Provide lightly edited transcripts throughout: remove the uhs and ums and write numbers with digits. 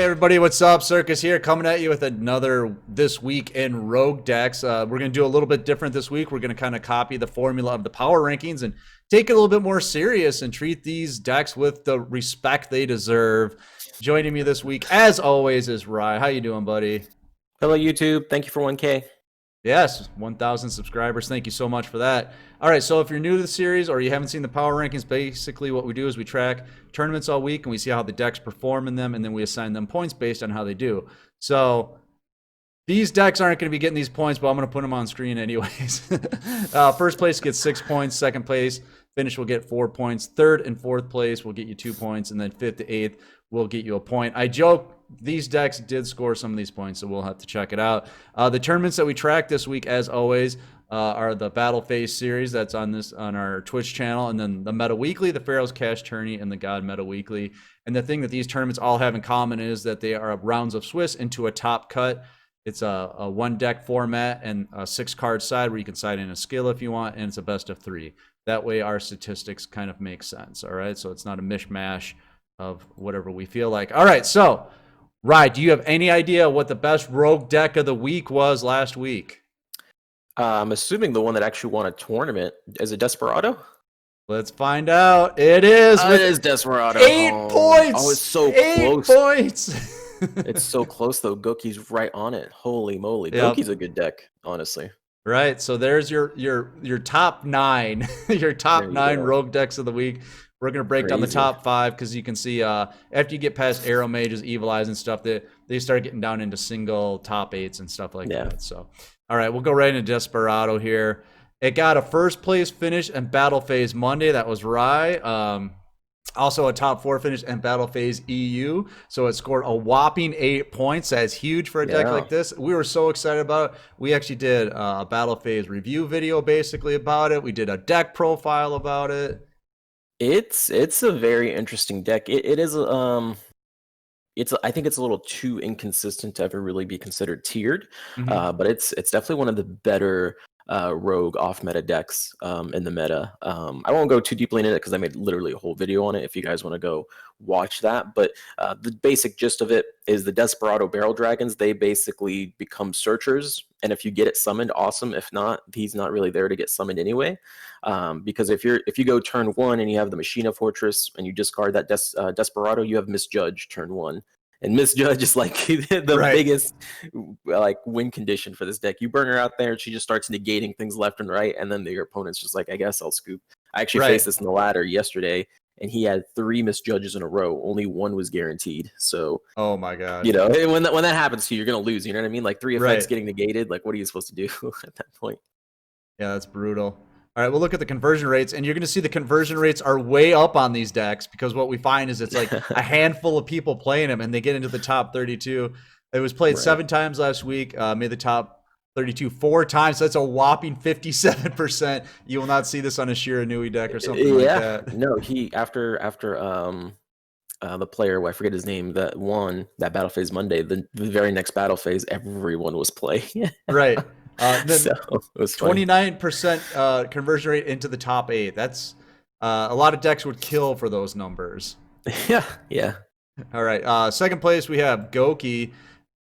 everybody, what's up? Circus here, coming at you with another This Week in Rogue decks. We're going to do a little bit different this week. We're going to kind of copy the formula of the power rankings and take it a little bit more serious and treat these decks with the respect they deserve. Joining me this week, as always, is Ryi. How you doing, buddy? Hello, YouTube. Thank you for 1K. Yes, 1,000 subscribers. Thank you so much for that. All right, so if you're new to the series or you haven't seen the power rankings, basically what we do is we track tournaments all week and we see how the decks perform in them, and then we assign them points based on how they do. So these decks aren't going to be getting these points, but I'm going to put them on screen anyways. First place gets 6 points. Second place, finish will get 4 points. Third and fourth place will get you 2 points, and then fifth to eighth will get you a point. I joke, these decks did score some of these points, so we'll have to check it out. The tournaments that we track this week, as always, are the Battle Phase series that's on our Twitch channel, and then the Meta Weekly, the Pharaoh's Cash Tourney, and the God Meta Weekly. And the thing that these tournaments all have in common is that they are rounds of Swiss into a top cut. It's a one deck format and a 6-card side where you can side in a skill if you want, and it's a best of 3. That way our statistics kind of make sense, all right? So it's not a mishmash of whatever we feel like. All right, so Ryi, do you have any idea what the best rogue deck of the week was last week? I'm assuming the one that actually won a tournament. Is it Desperado? Let's find out. It is. It is Desperado. 8 points. Oh, it's so 8 close. Points. It's so close, though. Goki's right on it. Holy moly. Yep. Goki's a good deck, honestly. Right. So there's your top 9, your top 9 rogue decks of the week. We're going to break down the top 5 because you can see after you get past Arrow Mages, Evil Eyes, and stuff, they start getting down into single top 8s and stuff like that. So, all right, we'll go right into Desperado here. It got a first place finish in Battle Phase Monday. That was Ryi. Also a top 4 finish in Battle Phase EU. So it scored a whopping 8 points. That's huge for a deck like this. We were so excited about it. We actually did a Battle Phase review video basically about it. We did a deck profile about it. It's a very interesting deck. It is I think it's a little too inconsistent to ever really be considered tiered. But it's definitely one of the better rogue off meta decks in the meta. I won't go too deeply into it because I made literally a whole video on it if you guys want to go watch that. But the basic gist of it is the Desperado Barrel Dragons, they basically become searchers, and if you get it summoned, awesome. If not, he's not really there to get summoned anyway. Because if you go turn 1 and you have the Machina Fortress and you discard that Desperado, you have Misjudge turn 1. And Misjudge is like the biggest like win condition for this deck. You burn her out there and she just starts negating things left and right, and then your opponent's just like, I guess I'll scoop. I actually faced this in the ladder yesterday, and he had 3 Misjudges in a row. Only 1 was guaranteed. So oh my god, you know, when that happens to you, you're gonna lose. You know what I mean? Like 3 effects getting negated. Like, what are you supposed to do at that point? Yeah, that's brutal. All right, we'll look at the conversion rates, and you're going to see the conversion rates are way up on these decks because what we find is it's like a handful of people playing them, and they get into the top 32. It was played 7 times last week, made the top 32 4 times. So that's a whopping 57%. You will not see this on a Shiranui deck or something like that. No, he after the player, I forget his name, that won that Battle Phase Monday, the very next Battle Phase, everyone was playing. Right. Then so it was 29% conversion rate into the top 8. That's a lot of decks would kill for those numbers. Yeah. All right. Second place, we have Goki.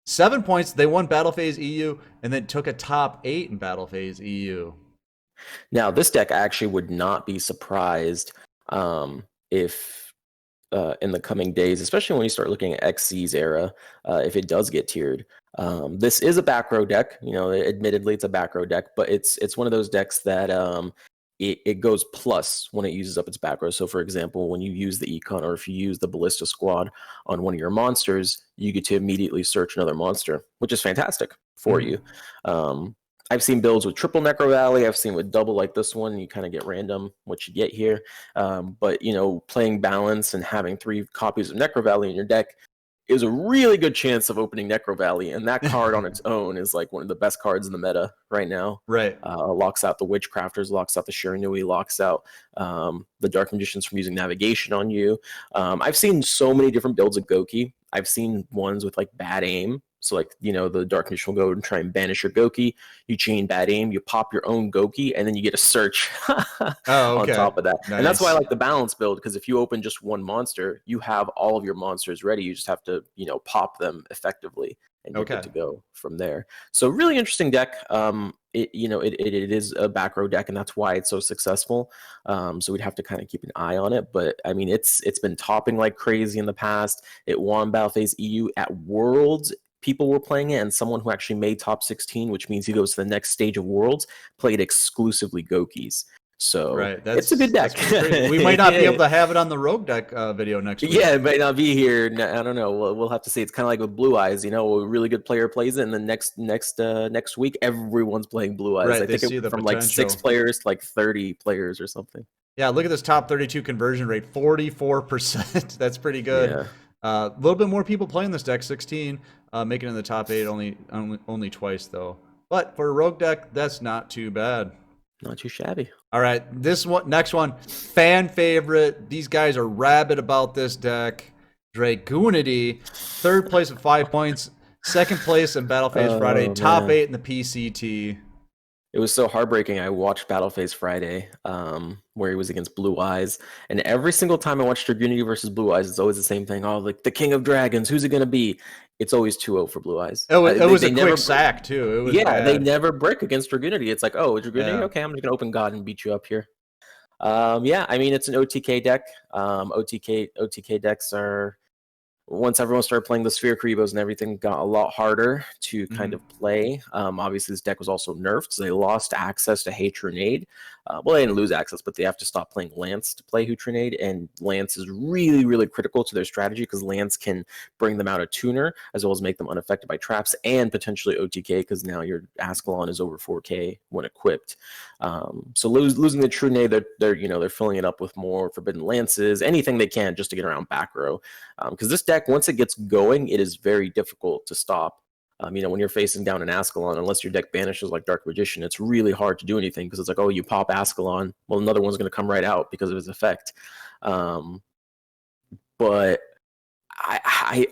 7 points. They won Battle Phase EU and then took a top 8 in Battle Phase EU. Now, this deck actually would not be surprised if in the coming days, especially when you start looking at XC's era, if it does get tiered. This is a back row deck, you know, admittedly it's a back row deck, but it's one of those decks that it goes plus when it uses up its back row. So for example, when you use the Econ, or if you use the Ballista Squad on one of your monsters, you get to immediately search another monster, which is fantastic for you. I've seen builds with triple Necro Valley. I've seen with double like this one. You kind of get random what you get here. But, you know, playing balance and having 3 copies of Necro Valley in your deck is a really good chance of opening Necro Valley. And that card on its own is like one of the best cards in the meta right now. Right. Locks out the Witchcrafters, locks out the Shiranui, locks out the Dark Magicians from using navigation on you. I've seen so many different builds of Goki. I've seen ones with like bad aim. So like, the Dark Magician will go and try and banish your Goki. You chain bad aim, you pop your own Goki, and then you get a search Oh, on okay. top of that. Nice. And that's why I like the balance build, because if you open just one monster, you have all of your monsters ready. You just have to, pop them effectively, and you're good to go from there. So really interesting deck. It is a back row deck, and that's why it's so successful. So we'd have to kind of keep an eye on it. But I mean, it's been topping like crazy in the past. It won Battle Phase EU at Worlds. People were playing it, and someone who actually made top 16, which means he goes to the next stage of Worlds, played exclusively Gokis. So it's a good deck. We might not be able to have it on the Rogue deck video next week. Yeah, it might not be here. I don't know. We'll have to see. It's kind of like with Blue Eyes. A really good player plays it, and then next week everyone's playing Blue Eyes. Right, I think it went from like 6 players to like 30 players or something. Yeah, look at this top 32 conversion rate, 44%. That's pretty good. Yeah. A little bit more people playing this deck, 16, making it in the top 8 only twice though. But for a Rogue deck, that's not too bad. Not too shabby. All right, next one, fan favorite. These guys are rabid about this deck. Dragoonity, 3rd place with 5 points, 2nd place in Battle Phase Friday, top 8 in the PCT. It was so heartbreaking. I watched Battle Phase Friday, where he was against Blue Eyes, and every single time I watch Dragoonity versus Blue Eyes, it's always the same thing. Oh, like the King of Dragons, who's it gonna be? It's always 2-0 for Blue Eyes. It was a quick sack too. It was bad. They never break against Dragoonity. It's like, oh, Dragoonity, okay, I'm just gonna open God and beat you up here. I mean, it's an OTK deck. OTK decks are, once everyone started playing the Sphere Karibos and everything got a lot harder to kind of play. Obviously, this deck was also nerfed, so they lost access to Hatronade. Well, they didn't lose access, but they have to stop playing Lance to play Hatronade, and Lance is really, really critical to their strategy because Lance can bring them out a tuner, as well as make them unaffected by traps, and potentially OTK, because now your Ascalon is over 4K when equipped. So losing the Hatronade, they're filling it up with more Forbidden Lances, anything they can just to get around back row. Because this deck, once it gets going, it is very difficult to stop. When you're facing down an Ascalon, unless your deck banishes like Dark Magician, it's really hard to do anything because it's like, oh, you pop Ascalon, well, another one's going to come right out because of his effect. But I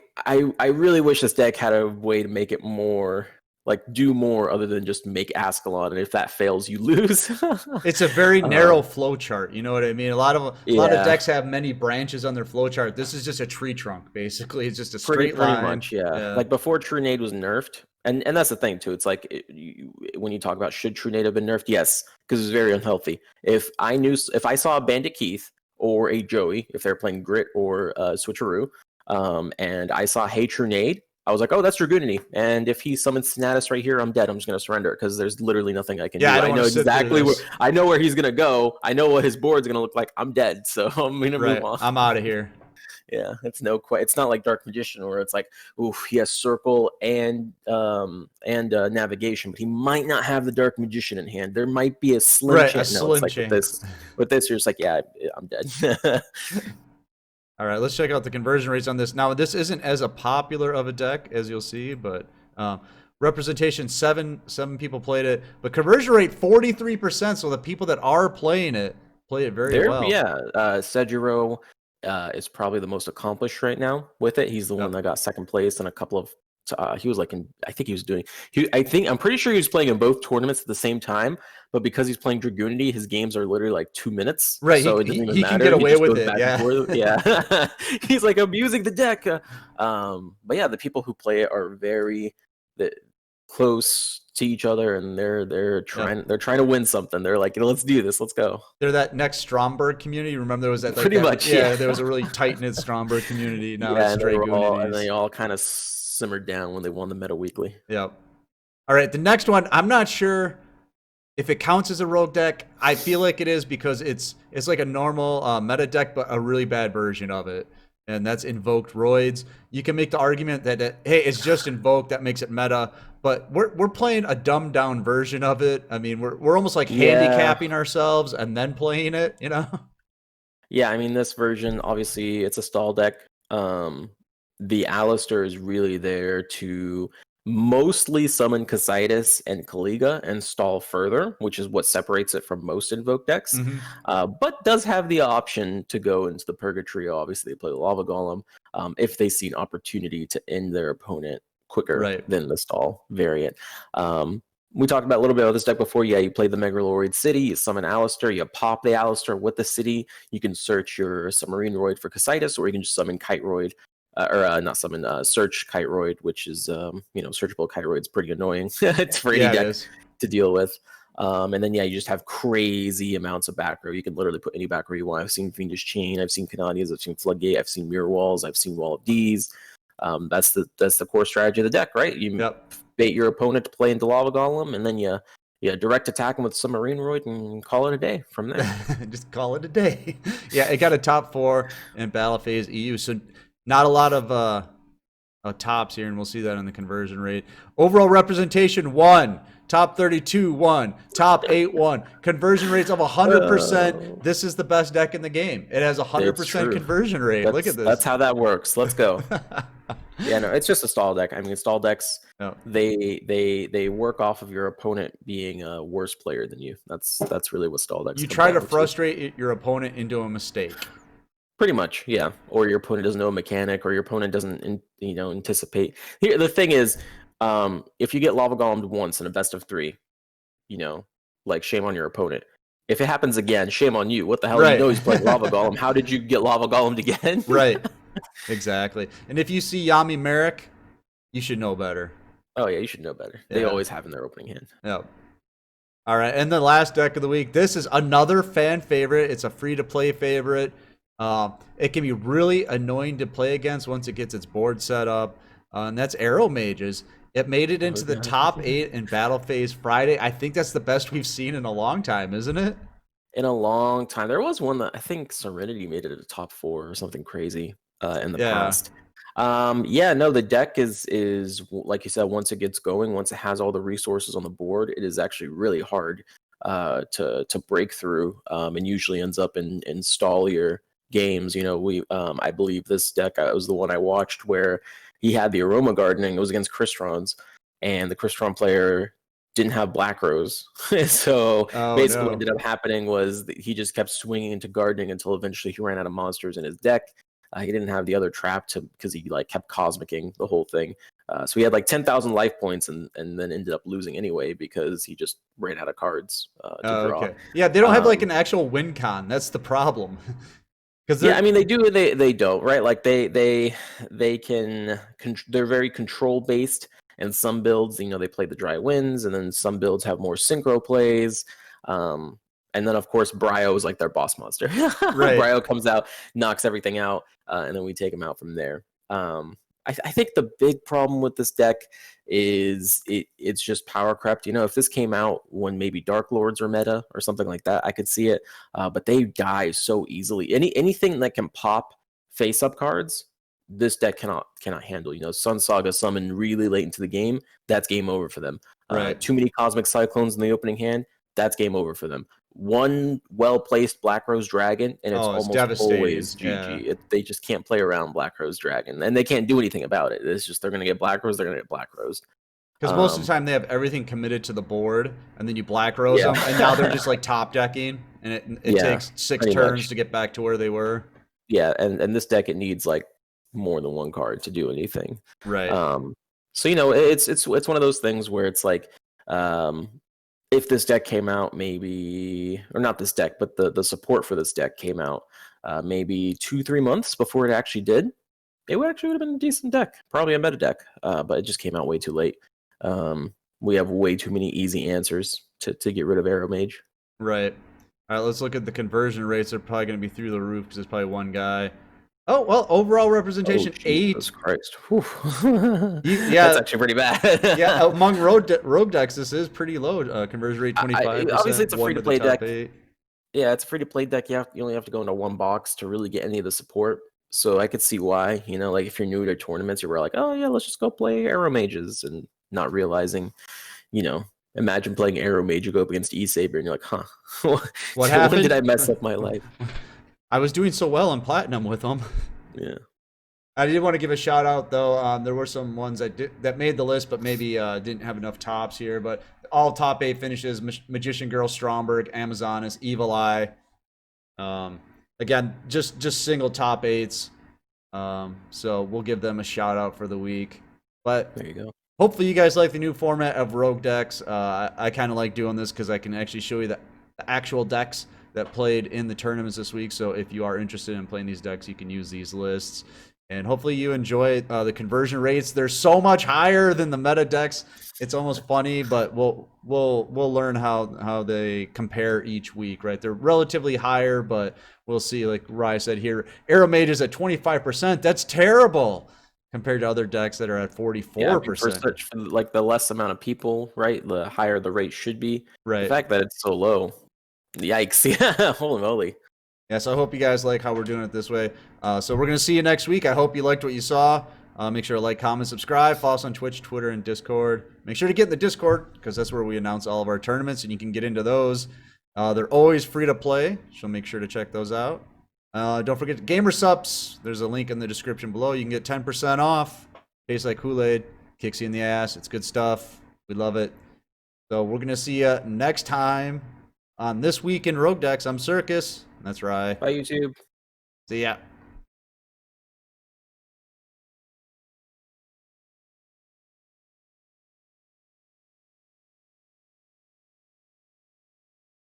really wish this deck had a way to make it more, like, do more other than just make Ascalon, and if that fails, you lose. It's a very narrow flow chart. You know what I mean? A lot of decks have many branches on their flow chart. This is just a tree trunk, basically. It's just a straight line. Pretty much, yeah. Like before Trunade was nerfed, and that's the thing too. It's like when you talk about should Trunade have been nerfed, yes, because it's very unhealthy. If I saw a Bandit Keith or a Joey, if they're playing Grit or Switcheroo, and I saw Hey Trunade, I was like, oh, that's Dragoonity. And if he summons Thanatos right here, I'm dead. I'm just going to surrender because there's literally nothing I can do. I know exactly I know where he's going to go. I know what his board's going to look like. I'm dead. So I'm going to move on. I'm out of here. Yeah, it's not like Dark Magician where it's like, oof, he has Circle and Navigation, but he might not have the Dark Magician in hand. There might be a slim chance. With this, you're just like, yeah, I'm dead. All right, let's check out the conversion rates on this. Now, this isn't as a popular of a deck, as you'll see, but representation, seven people played it. But conversion rate, 43%, so the people that are playing it play it very well. Yeah, Sejiro is probably the most accomplished right now with it. He's the one that got 2nd place in a couple of he was like I'm pretty sure he was playing in both tournaments at the same time, but because he's playing Dragoonity, his games are literally like 2 minutes. Right, so it doesn't even he matter. Can get away with it. Yeah. He's like abusing the deck. But yeah, the people who play it are very close to each other, and they're trying to win something. They're like, let's do this, let's go. They're that next Stromberg community. Remember there was that pretty much. Yeah, there was a really tight knit Stromberg community. Now it's and they all kind of simmered down when they won the Meta Weekly. Yep. All right, the next one, I'm not sure if it counts as a rogue deck. I feel like it is because it's like a normal meta deck, but a really bad version of it. And that's Invoked Roids. You can make the argument that hey, it's just Invoked, that makes it meta. But we're playing a dumbed down version of it. I mean, we're almost like handicapping ourselves and then playing it, you know? Yeah, I mean, this version, obviously, it's a stall deck. The Alistair is really there to mostly summon Casitas and Kaliga and stall further, which is what separates it from most Invoke decks. But does have the option to go into the Purgatory. Obviously, they play the Lava Golem if they see an opportunity to end their opponent quicker Right. than the stall variant. We talked about a little bit about this deck before. Yeah, you play the Megaloroid City, you summon Alistair, you pop the Alistair with the City. You can search your Submarine Roid for Casitas, or you can just summon Kite Roid, not summon, search Kite Roid, which is, searchable Kite Roid's pretty annoying. It's for any Yeah, it deck is. to deal with. And then, yeah, you just have crazy amounts of back row. You can literally put any back row you want. I've seen Fiendish Chain, I've seen Canadians, I've seen Floodgate, I've seen Mirror Walls, I've seen Wall of D's. That's the core strategy of the deck, right? You Yep. bait your opponent to play into Lava Golem, and then you direct attack him with Submarine Roid and call it a day from there. Just call it a day. Yeah, it got a top 4 in Battle Phase EU, so not a lot of tops here, and we'll see that in the conversion rate. Overall representation 1, top 32 1, top 8 1, conversion rates of 100%. This is the best deck in the game. It has 100% conversion rate. Look at this. That's how that works. Let's go. Yeah, no, it's just a stall deck. I mean, stall decks, they work off of your opponent being a worse player than you. That's really what stall decks. You try to frustrate your opponent into a mistake. Pretty much, yeah. Or your opponent doesn't know a mechanic, or your opponent doesn't, anticipate. Here, the thing is, if you get Lava Golemed once in a best of 3, shame on your opponent. If it happens again, shame on you. What the hell? Right. You know he's playing Lava Golem. How did you get Lava Golemed again? Right. Exactly. And if you see Yami Merrick, you should know better. Oh, yeah, you should know better. Yeah. They always have in their opening hand. Yep. All right, and the last deck of the week. This is another fan favorite. It's a free-to-play favorite. It can be really annoying to play against once it gets its board set up, and that's Arrow Mages. It made it into the top 8 in Battle Phase Friday. I think that's the best we've seen in a long time, isn't it? In a long time. There was one that I think Serenity made it a top 4 or something crazy in the past. The deck is like you said, once it gets going, once it has all the resources on the board, it is actually really hard to break through, and usually ends up in stallier games. I believe this deck was the one I watched where he had the Aroma Gardening. It was against Crystron's, and the Crystron player didn't have Black Rose. So basically what ended up happening was that he just kept swinging into gardening until eventually he ran out of monsters in his deck. He didn't have the other trap because he kept cosmicking the whole thing. So he had 10,000 life points and then ended up losing anyway because he just ran out of cards to draw. Okay. Yeah, they don't have an actual win con. That's the problem. Yeah, I mean they do. They don't, right? They can. They're very control based. And some builds, they play the dry winds, and then some builds have more synchro plays. And then, of course, Bryo is their boss monster. Right. Bryo comes out, knocks everything out, and then we take him out from there. I think the big problem with this deck is it's just power crept. If this came out when maybe Dark Lords are meta or something like that, I could see it. But they die so easily. Anything that can pop face-up cards, this deck cannot handle. Sun Saga summon really late into the game, that's game over for them. Right. Too many Cosmic Cyclones in the opening hand, that's game over for them. One well-placed Black Rose Dragon, and it's almost always GG. Yeah. They just can't play around Black Rose Dragon, and they can't do anything about it. It's just they're going to get Black Rose, they're going to get Black Rose. Because most of the time they have everything committed to the board, and then you Black Rose them, and now they're just top decking, and it takes 6 turns to get back to where they were. Yeah, and this deck, it needs more than one card to do anything. Right. So it's one of those things where it's if this deck came out maybe, or not this deck, but the support for this deck came out maybe 2-3 months before it actually did, it would have been a decent deck, probably a meta deck, but it just came out way too late. We have way too many easy answers to get rid of Arrow Mage. Right. All right, let's look at the conversion rates. They're probably going to be through the roof because there's probably one guy. Oh, well, overall representation, 8. Jesus Christ. That's actually pretty bad. Yeah, among rogue decks, this is pretty low. Conversion rate, 25%. Obviously, it's a free-to-play deck. Yeah, it's a free-to-play deck. You only have to go into one box to really get any of the support. So I could see why. If you're new to tournaments, you're oh, yeah, let's just go play Arrow Mages, and not realizing, imagine playing Arrow Mage, you go up against E-Saber, and you're huh. What happened? When did I mess up my life? I was doing so well in Platinum with them. Yeah. I did want to give a shout out though. There were some ones that made the list, but maybe didn't have enough tops here. But all top 8 finishes: Magician Girl, Stromberg, Amazonas, Evil Eye. Again, just single top 8s. So we'll give them a shout out for the week. But There you go. hopefully you guys like the new format of Rogue decks. I kind of like doing this because I can actually show you the actual decks that played in the tournaments this week. So if you are interested in playing these decks, you can use these lists. And hopefully you enjoy the conversion rates. They're so much higher than the meta decks. It's almost funny, but we'll learn how they compare each week, right? They're relatively higher, but we'll see. Like Ryi said here, Arrow Mage is at 25%. That's terrible compared to other decks that are at Yeah, I mean, 44%. for like the less amount of people, right? The higher the rate should be. The Right. fact that it's so low, yikes! Yeah, holy moly. Yeah, so I hope you guys like how we're doing it this way. So we're going to see you next week. I hope you liked what you saw. Make sure to like, comment, subscribe. Follow us on Twitch, Twitter, and Discord. Make sure to get in the Discord because that's where we announce all of our tournaments, and you can get into those. They're always free to play, so make sure to check those out. Don't forget Gamersupps. There's a link in the description below. You can get 10% off. Tastes like Kool-Aid. Kicks you in the ass. It's good stuff. We love it. So we're going to see you next time on This Week in Rogue Decks. I'm Circus. That's right. Bye, YouTube. See ya.